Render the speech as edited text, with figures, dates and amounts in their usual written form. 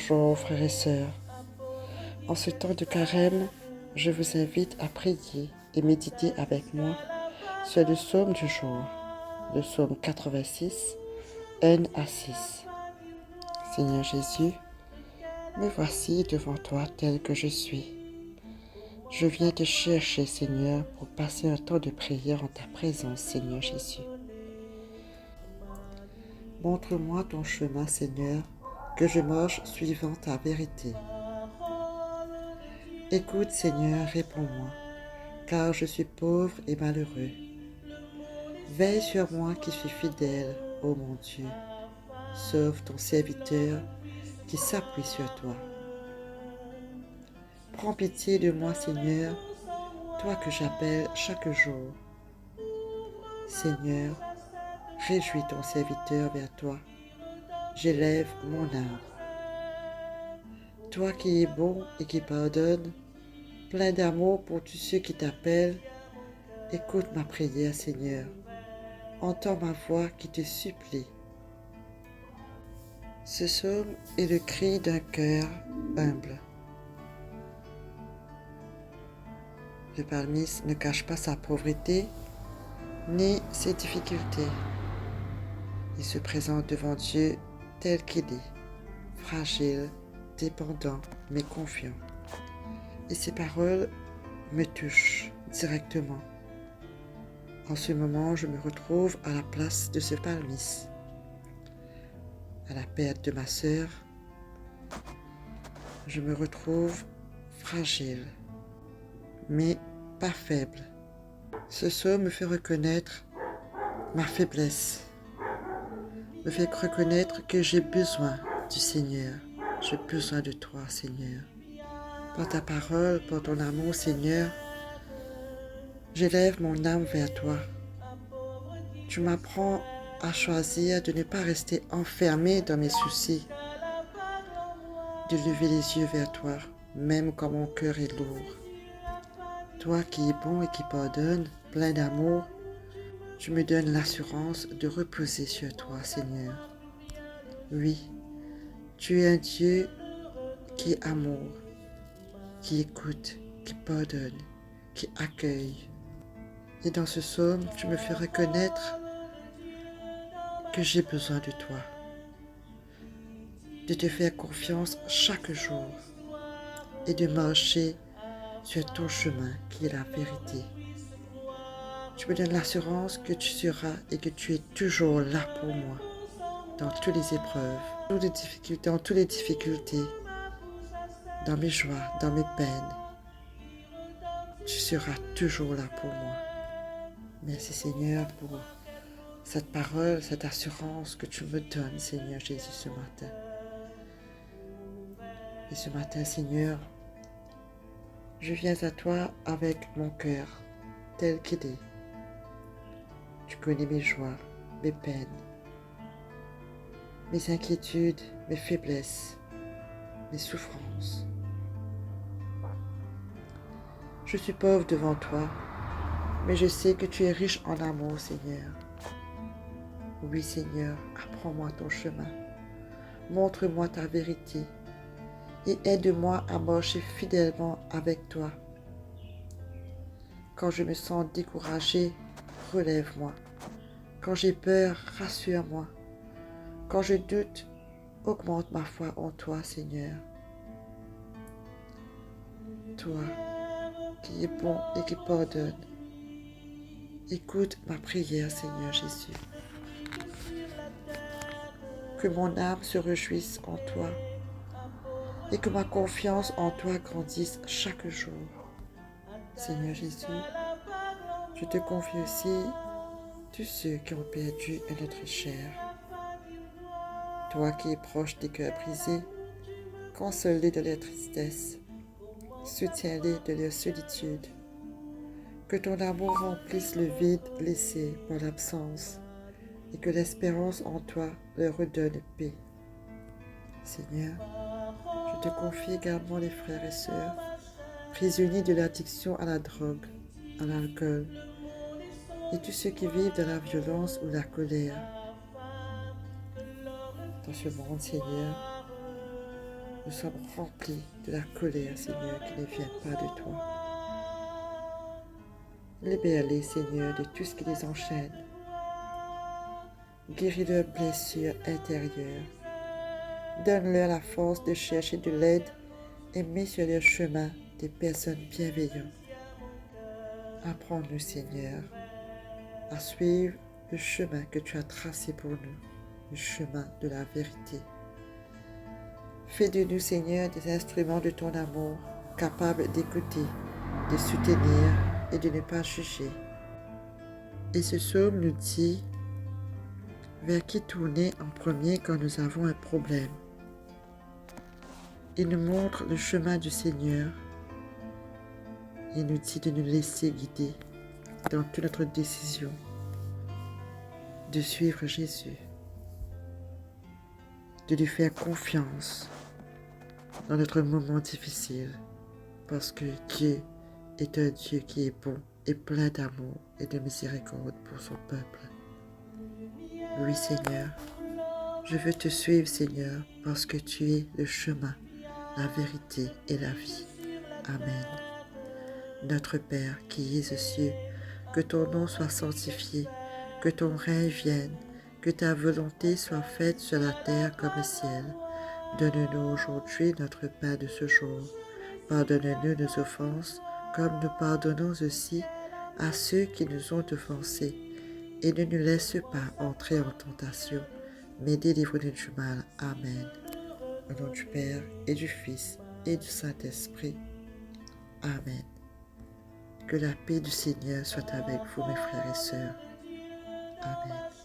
Bonjour frères et sœurs. En ce temps de carême, je vous invite à prier et méditer avec moi sur le psaume du jour, le psaume 86, 1 à 6. Seigneur Jésus, me voici devant toi tel que je suis. Je viens te chercher, Seigneur, pour passer un temps de prière en ta présence, Seigneur Jésus. Montre-moi ton chemin, Seigneur, que je marche suivant ta vérité. Écoute, Seigneur, réponds-moi, car je suis pauvre et malheureux. Veille sur moi qui suis fidèle, ô mon Dieu. Sauve ton serviteur qui s'appuie sur toi. Prends pitié de moi, Seigneur, toi que j'appelle chaque jour. Seigneur, réjouis ton serviteur vers toi. J'élève mon âme. Toi qui es bon et qui pardonne, plein d'amour pour tous ceux qui t'appellent, écoute ma prière, Seigneur. Entends ma voix qui te supplie. Ce psaume est le cri d'un cœur humble. Le psalmiste ne cache pas sa pauvreté ni ses difficultés. Il se présente devant Dieu tel qu'il est, fragile, dépendant, mais confiant. Et ses paroles me touchent directement. En ce moment, je me retrouve à la place de ce psalmiste. À la perte de ma sœur, je me retrouve fragile, mais pas faible. Ce psaume me fait reconnaître ma faiblesse, me fait reconnaître que j'ai besoin du Seigneur. J'ai besoin de toi, Seigneur. Par ta parole, par ton amour, Seigneur, j'élève mon âme vers toi. Tu m'apprends à choisir de ne pas rester enfermé dans mes soucis, de lever les yeux vers toi, même quand mon cœur est lourd. Toi qui es bon et qui pardonne, plein d'amour, tu me donnes l'assurance de reposer sur toi, Seigneur. Oui, tu es un Dieu qui est amour, qui écoute, qui pardonne, qui accueille. Et dans ce psaume, tu me fais reconnaître que j'ai besoin de toi, de te faire confiance chaque jour et de marcher sur ton chemin qui est la vérité. Tu me donnes l'assurance que tu seras et que tu es toujours là pour moi, dans toutes les épreuves, dans toutes les difficultés, dans mes joies, dans mes peines. Tu seras toujours là pour moi. Merci Seigneur pour cette parole, cette assurance que tu me donnes, Seigneur Jésus, ce matin. Et ce matin, Seigneur, je viens à toi avec mon cœur tel qu'il est. Tu connais mes joies, mes peines, mes inquiétudes, mes faiblesses, mes souffrances. Je suis pauvre devant toi, mais je sais que tu es riche en amour, Seigneur. Oui, Seigneur, apprends-moi ton chemin. Montre-moi ta vérité et aide-moi à marcher fidèlement avec toi. Quand je me sens découragé, relève-moi. Quand j'ai peur, rassure-moi. Quand je doute, augmente ma foi en toi, Seigneur. Toi qui es bon et qui pardonne, écoute ma prière, Seigneur Jésus. Que mon âme se réjouisse en toi et que ma confiance en toi grandisse chaque jour. Seigneur Jésus, je te confie aussi tous ceux qui ont perdu un être cher. Toi qui es proche des cœurs brisés, console-les de leur tristesse, soutiens-les de leur solitude. Que ton amour remplisse le vide laissé par l'absence et que l'espérance en toi leur redonne paix. Seigneur, je te confie également les frères et sœurs, prisonniers de l'addiction à la drogue, à l'alcool, et tous ceux qui vivent dans la violence ou la colère. Dans ce monde, Seigneur, nous sommes remplis de la colère, Seigneur, qui ne vient pas de toi. Libère-les, Seigneur, de tout ce qui les enchaîne. Guéris leurs blessures intérieures. Donne-leur la force de chercher de l'aide et mets sur leur chemin des personnes bienveillantes. Apprends-nous, Seigneur, à suivre le chemin que tu as tracé pour nous, le chemin de la vérité. Fais de nous, Seigneur, des instruments de ton amour, capables d'écouter, de soutenir et de ne pas juger. Et ce psaume nous dit vers qui tourner en premier quand nous avons un problème. Il nous montre le chemin du Seigneur. Il nous dit de nous laisser guider dans toute notre décision, de suivre Jésus, de lui faire confiance dans notre moment difficile, parce que Dieu est un Dieu qui est bon et plein d'amour et de miséricorde pour son peuple. Oui, Seigneur, je veux te suivre, Seigneur, parce que tu es le chemin, la vérité et la vie. Amen. Notre Père qui es aux cieux, que ton nom soit sanctifié, que ton règne vienne, que ta volonté soit faite sur la terre comme au ciel. Donne-nous aujourd'hui notre pain de ce jour. Pardonne-nous nos offenses, comme nous pardonnons aussi à ceux qui nous ont offensés. Et ne nous laisse pas entrer en tentation, mais délivre-nous du mal. Amen. Au nom du Père et du Fils et du Saint-Esprit. Amen. Que la paix du Seigneur soit avec vous, mes frères et sœurs. Amen.